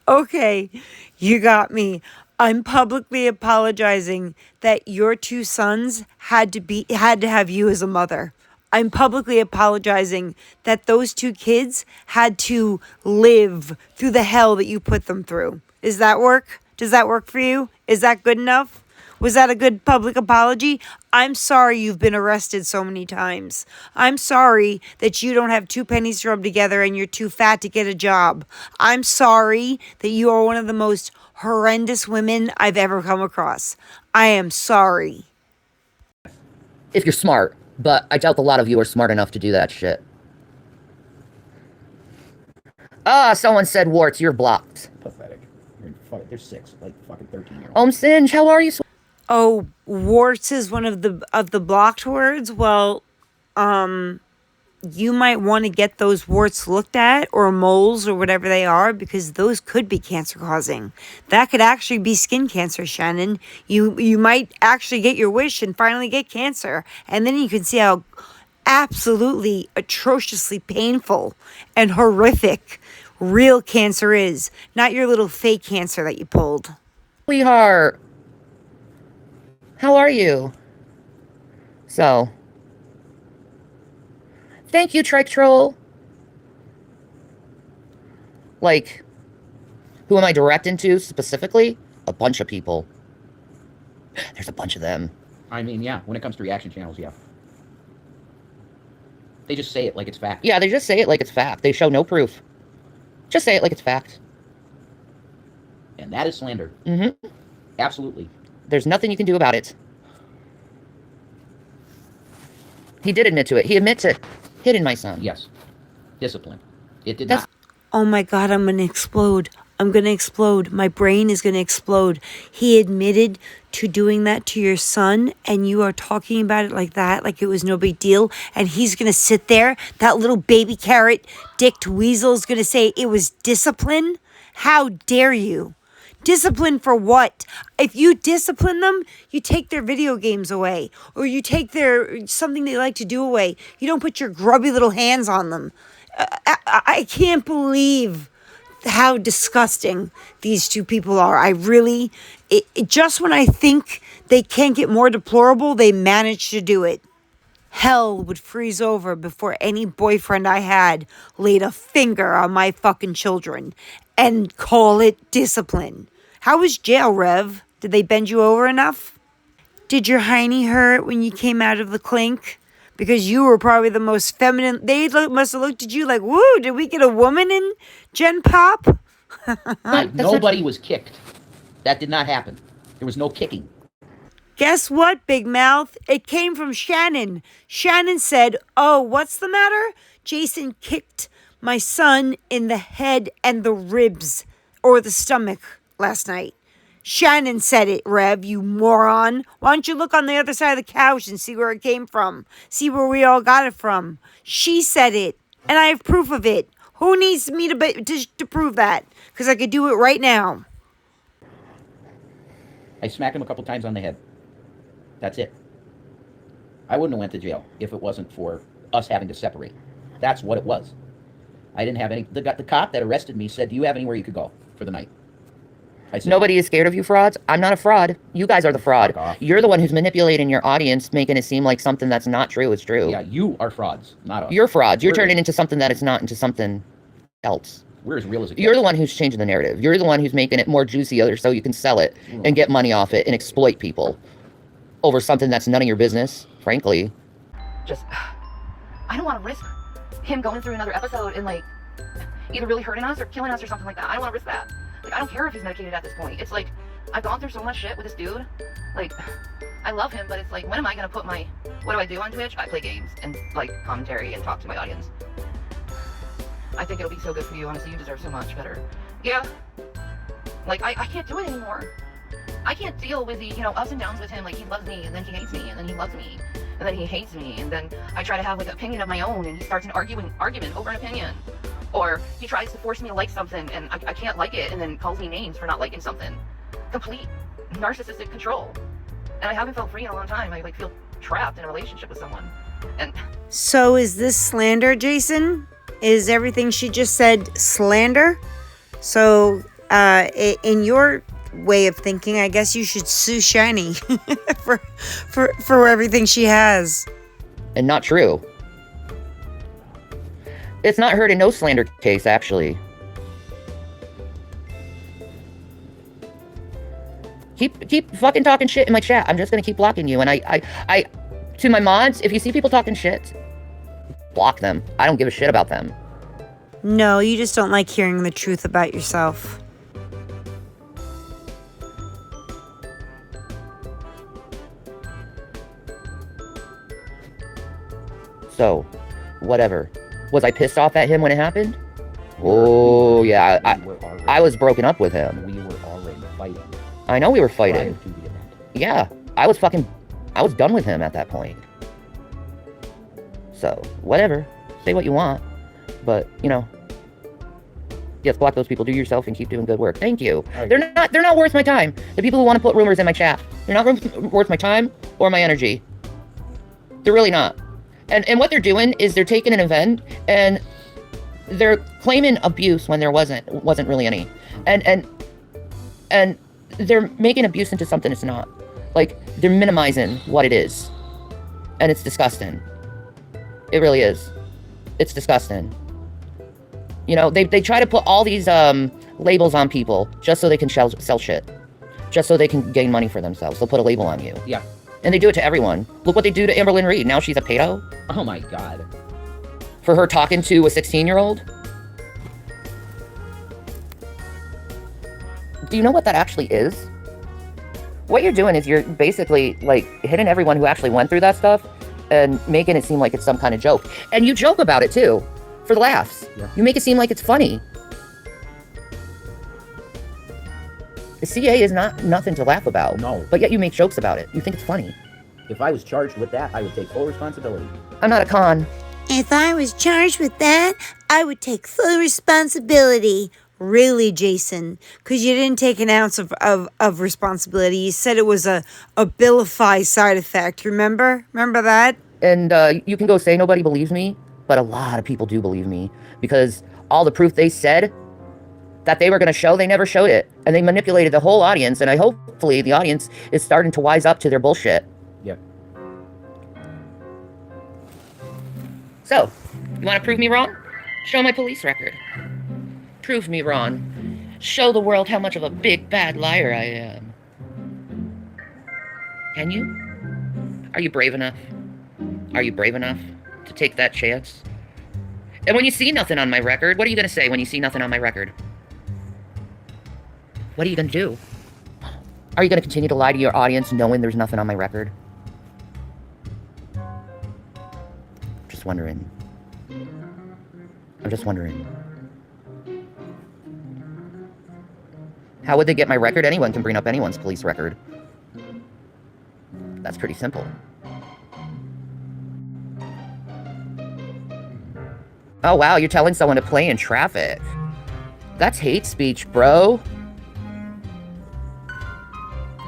Okay. You got me. I'm publicly apologizing that your two sons had to have you as a mother. I'm publicly apologizing that those two kids had to live through the hell that you put them through. Does that work for you? Is that good enough? Was that a good public apology? I'm sorry you've been arrested so many times. I'm sorry that you don't have two pennies to rub together and you're too fat to get a job. I'm sorry that you are one of the most horrendous women I've ever come across. I am sorry. If you're smart, but I doubt a lot of you are smart enough to do that shit. Someone said warts, you're blocked. Pathetic. They're 6, like fucking 13-year-olds. Singe, how are you? Oh, warts is one of the blocked words. Well, you might want to get those warts looked at, or moles, or whatever they are, because those could be cancer causing. That could actually be skin cancer, Shannon. You might actually get your wish and finally get cancer, and then you can see how absolutely atrociously painful and horrific real cancer is, not your little fake cancer that you pulled. Sweetheart, how are you? So, thank you, Trike Troll. Like, who am I directing to specifically? A bunch of people. There's a bunch of them. I mean, yeah, when it comes to reaction channels, yeah. They just say it like it's fact. Yeah, they just say it like it's fact. They show no proof. Just say it like it's fact. And that is slander. Mm-hmm. Absolutely. There's nothing you can do about it. He did admit to it. He admits it. Hitting my son. Yes. Discipline. It did not. Oh my God, I'm going to explode. I'm going to explode. My brain is going to explode. He admitted to doing that to your son, and you are talking about it like that, like it was no big deal. And he's going to sit there, that little baby carrot dicked weasel is going to say it was discipline? How dare you? Discipline for what? If you discipline them, you take their video games away, or you take their something they like to do away. You don't put your grubby little hands on them. I can't believe how disgusting these two people are. I really, just when I think they can't get more deplorable, they manage to do it. Hell would freeze over before any boyfriend I had laid a finger on my fucking children and call it discipline. How was jail, Rev? Did they bend you over enough? Did your hiney hurt when you came out of the clink? Because you were probably the most feminine. They must have looked at you like, woo, did we get a woman in Gen Pop? Nobody was kicked. That did not happen. There was no kicking. Guess what, Big Mouth? It came from Shannon. Shannon said, oh, what's the matter? Jason kicked my son in the head and the ribs, or the stomach, last night. Shannon said it, Rev, you moron. Why don't you look on the other side of the couch and see where it came from? See where we all got it from. She said it, and I have proof of it. Who needs me to prove that? Because I could do it right now. I smacked him a couple times on the head. That's it. I wouldn't have went to jail if it wasn't for us having to separate. That's what it was. I didn't have any... The cop that arrested me said, do you have anywhere you could go for the night? I said, nobody is scared of you frauds. I'm not a fraud. You guys are the fraud. You're the one who's manipulating your audience, making it seem like something that's not true is true. Yeah, you are frauds, not us. You're frauds. You're turning into something that it's not, into something else. We're as real as it gets. You're the one who's changing the narrative. You're the one who's making it more juicier so you can sell it and get money off it and exploit people over something that's none of your business, frankly. Just, I don't want to risk him going through another episode and, like, either really hurting us or killing us or something like that. I don't want to risk that. Like, I don't care if he's medicated at this point. It's like, I've gone through so much shit with this dude. Like, I love him, but it's like, when am I going to put my, what do I do on Twitch? I play games and, like, commentary and talk to my audience. I think it'll be so good for you. Honestly, you deserve so much better. Yeah. Like, I can't do it anymore. I can't deal with the, you know, ups and downs with him. Like, he loves me, and then he hates me, and then he loves me, and then he hates me, and then I try to have, like, an opinion of my own, and he starts an argument over an opinion. Or he tries to force me to like something, and I can't like it, and then calls me names for not liking something. Complete narcissistic control. And I haven't felt free in a long time. I, like, feel trapped in a relationship with someone. And so is this slander, Jason? Is everything she just said slander? So, in your way of thinking, I guess you should sue Shiny for everything she has. And not true. It's not heard in no slander case, actually. Keep fucking talking shit in my chat. I'm just gonna keep blocking you. And I to my mods, if you see people talking shit, block them. I don't give a shit about them. No, you just don't like hearing the truth about yourself. So, whatever. Was I pissed off at him when it happened? Oh, yeah. I was broken up with him. We were already fighting. I know we were fighting. Prior to the event. Yeah. I was done with him at that point. So, whatever. Say what you want. But, you know. Yes, block those people. Do yourself and keep doing good work. Thank you. Right. They're not worth my time. The people who want to put rumors in my chat. They're not worth my time or my energy. They're really not. And what they're doing is they're taking an event and they're claiming abuse when there wasn't really any. And they're making abuse into something it's not. Like, they're minimizing what it is. And it's disgusting. It really is. It's disgusting. You know, they try to put all these labels on people just so they can sell shit. Just so they can gain money for themselves. They'll put a label on you. Yeah. And they do it to everyone. Look what they do to Amberlynn Reed. Now she's a pedo. Oh my god. For her talking to a 16-year-old. Do you know what that actually is? What you're doing is you're basically, like, hitting everyone who actually went through that stuff and making it seem like it's some kind of joke. And you joke about it, too. For the laughs. Yeah. You make it seem like it's funny. The CA is nothing to laugh about. No. But yet you make jokes about it. You think it's funny. If I was charged with that, I would take full responsibility. I'm not a con. If I was charged with that, I would take full responsibility. Really, Jason? Because you didn't take an ounce of responsibility. You said it was a Abilify side effect. Remember? Remember that? And you can go say nobody believes me, but a lot of people do believe me. Because all the proof they said that they were going to show, they never showed it. And they manipulated the whole audience. And hopefully the audience is starting to wise up to their bullshit. Yep. So, you want to prove me wrong? Show my police record. Prove me wrong. Show the world how much of a big, bad liar I am. Can you? Are you brave enough? Are you brave enough to take that chance? And when you see nothing on my record, what are you going to say when you see nothing on my record? What are you going to do? Are you going to continue to lie to your audience knowing there's nothing on my record? Just wondering. I'm just wondering. How would they get my record? Anyone can bring up anyone's police record. That's pretty simple. Oh wow, you're telling someone to play in traffic. That's hate speech, bro.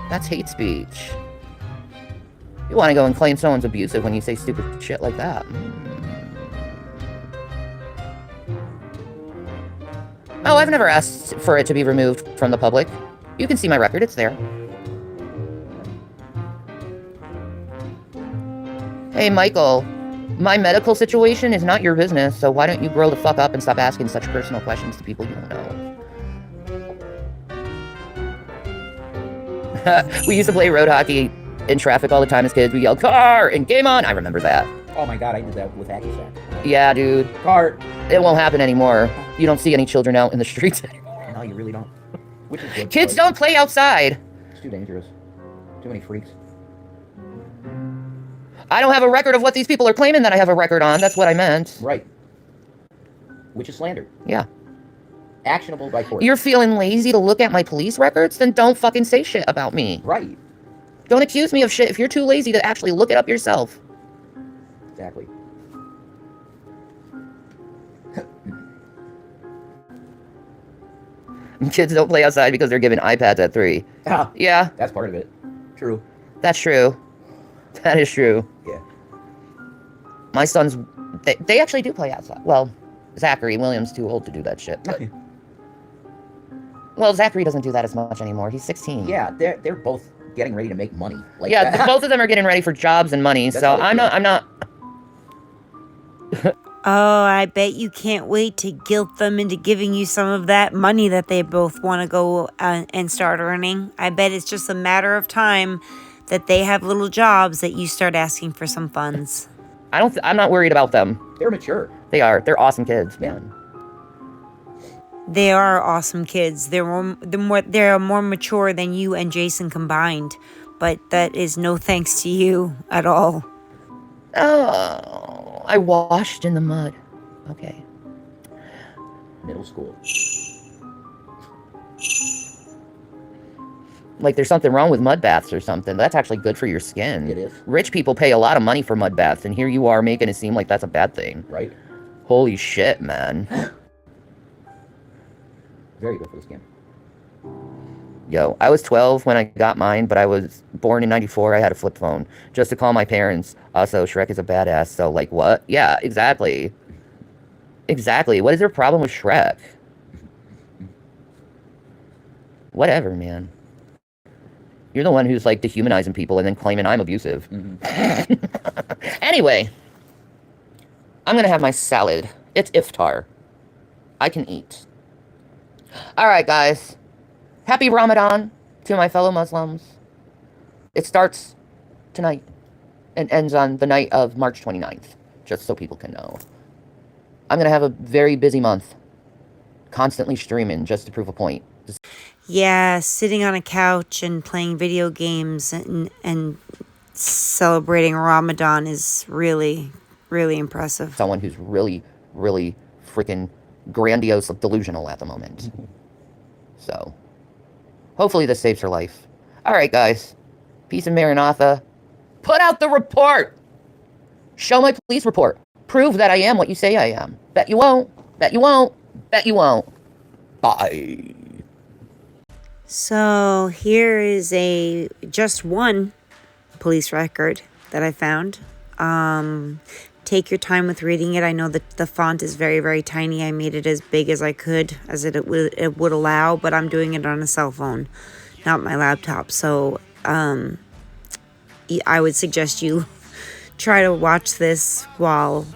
That's hate speech. You want to go and claim someone's abusive when you say stupid shit like that. Oh, I've never asked for it to be removed from the public. You can see my record, it's there. Hey, Michael. My medical situation is not your business, so why don't you grow the fuck up and stop asking such personal questions to people you don't know. We used to play road hockey in traffic all the time as kids. We yelled, car, and game on. I remember that. Oh my god, I did that with hacky sack. Yeah, dude. Car. It won't happen anymore. You don't see any children out in the streets anymore. No, you really don't. Which is good. Kids don't play outside. It's too dangerous. Too many freaks. I don't have a record of what these people are claiming that I have a record on. That's what I meant. Right. Which is slander. Yeah. Actionable by court. You're feeling lazy to look at my police records? Then don't fucking say shit about me. Right. Don't accuse me of shit if you're too lazy to actually look it up yourself. Exactly. Kids don't play outside because they're given iPads at 3. Ah, Yeah, that's part of it. True. that's true. That is true. Yeah. My sons, they actually do play outside. Well, Zachary Williams too old to do that shit. But Well, Zachary doesn't do that as much anymore. He's 16. Yeah, they're both getting ready to make money. Like yeah, that. both of them are getting ready for jobs and money. That's So how they I'm not. Oh, I bet you can't wait to guilt them into giving you some of that money that they both want to go and start earning. I bet it's just a matter of time that they have little jobs that you start asking for some funds. I'm not worried about them. They're mature. They are. They're awesome kids, man. They are awesome kids. They're more mature than you and Jason combined, but that is no thanks to you at all. Oh, I washed in the mud. Okay. Middle school. Like there's something wrong with mud baths or something. That's actually good for your skin. It is. Rich people pay a lot of money for mud baths, and here you are making it seem like that's a bad thing. Right. Holy shit, man. Very good for the skin. Yo, I was 12 when I got mine, but I was born in 94. I had a flip phone just to call my parents. Also, Shrek is a badass, so like what? Yeah, exactly. Exactly. What is their problem with Shrek? Whatever, man. You're the one who's like dehumanizing people and then claiming I'm abusive. Mm-hmm. Anyway, I'm gonna have my salad. It's iftar. I can eat. Alright, guys. Happy Ramadan to my fellow Muslims. It starts tonight and ends on the night of March 29th, just so people can know. I'm going to have a very busy month, constantly streaming just to prove a point. Yeah, sitting on a couch and playing video games and celebrating Ramadan is really, really impressive. Someone who's really, really freaking grandiose, delusional at the moment. So, hopefully this saves her life. Alright, guys. Peace and Maranatha. Put out the report! Show my police report. Prove that I am what you say I am. Bet you won't. Bet you won't. Bet you won't. Bye. So here is just one police record that I found. Take your time with reading it. I know that the font is very, very tiny. I made it as big as I could, as it would allow, but I'm doing it on a cell phone, not my laptop. So I would suggest you try to watch this while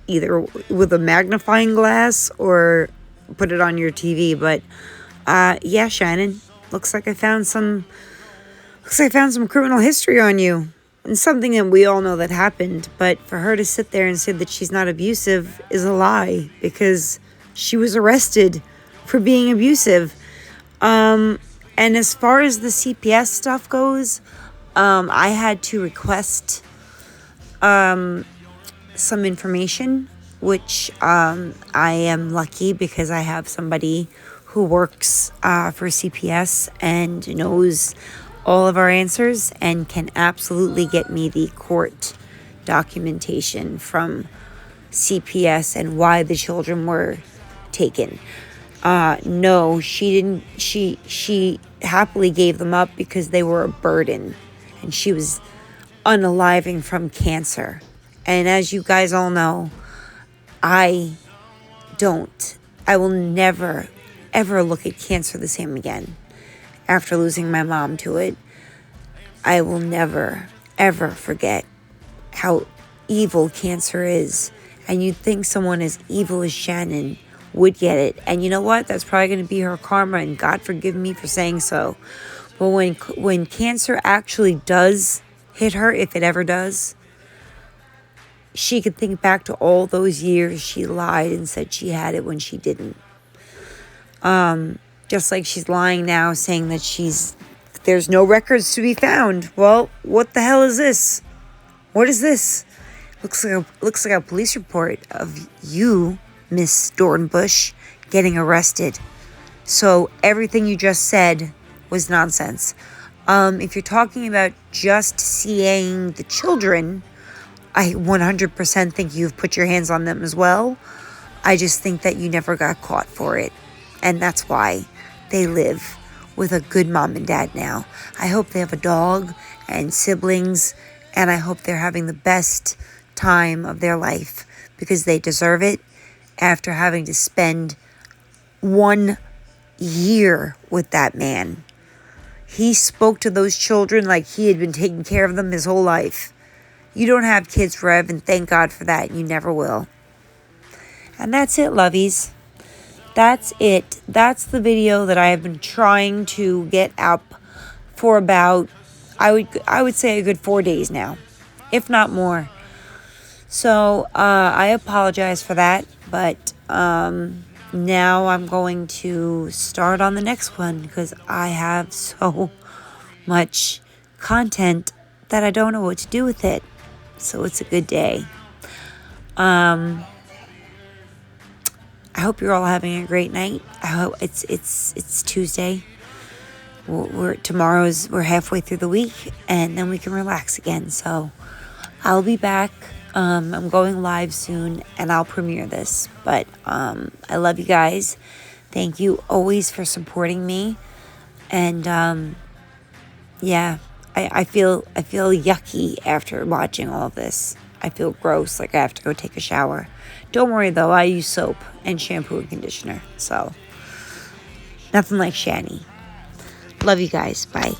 either with a magnifying glass or put it on your TV. But yeah, Shannon, looks like I found some criminal history on you. And something that we all know that happened, but for her to sit there and say that she's not abusive is a lie, because she was arrested for being abusive. And as far as the CPS stuff goes, I had to request some information, which I am lucky because I have somebody who works for CPS and knows all of our answers and can absolutely get me the court documentation from CPS and why the children were taken. No, she didn't. She happily gave them up because they were a burden and she was unaliving from cancer. And as you guys all know, I will never, ever look at cancer the same again. After losing my mom to it, I will never, ever forget how evil cancer is. And you'd think someone as evil as Shannon would get it. And you know what? That's probably going to be her karma, and God forgive me for saying so. But when cancer actually does hit her, if it ever does, she could think back to all those years she lied and said she had it when she didn't. Just like she's lying now, saying that there's no records to be found. Well, what the hell is this? What is this? Looks like a police report of you, Miss Dornbush, getting arrested. So everything you just said was nonsense. If you're talking about just seeing the children, I 100% think you've put your hands on them as well. I just think that you never got caught for it. And that's why they live with a good mom and dad now. I hope they have a dog and siblings, and I hope they're having the best time of their life because they deserve it after having to spend one year with that man. He spoke to those children like he had been taking care of them his whole life. You don't have kids forever, and thank God for that. You never will. And that's it, lovies. That's it. That's the video that I have been trying to get up for about, I would say, a good 4 days now, if not more. So I apologize for that, but now I'm going to start on the next one because I have so much content that I don't know what to do with it. So it's a good day. I hope you're all having a great night. I hope it's Tuesday. We're halfway through the week, and then we can relax again. So I'll be back. I'm going live soon, and I'll premiere this. But I love you guys. Thank you always for supporting me. And yeah, I feel yucky after watching all of this. I feel gross, like I have to go take a shower. Don't worry though, I use soap and shampoo and conditioner. So nothing like Shanny. Love you guys. Bye.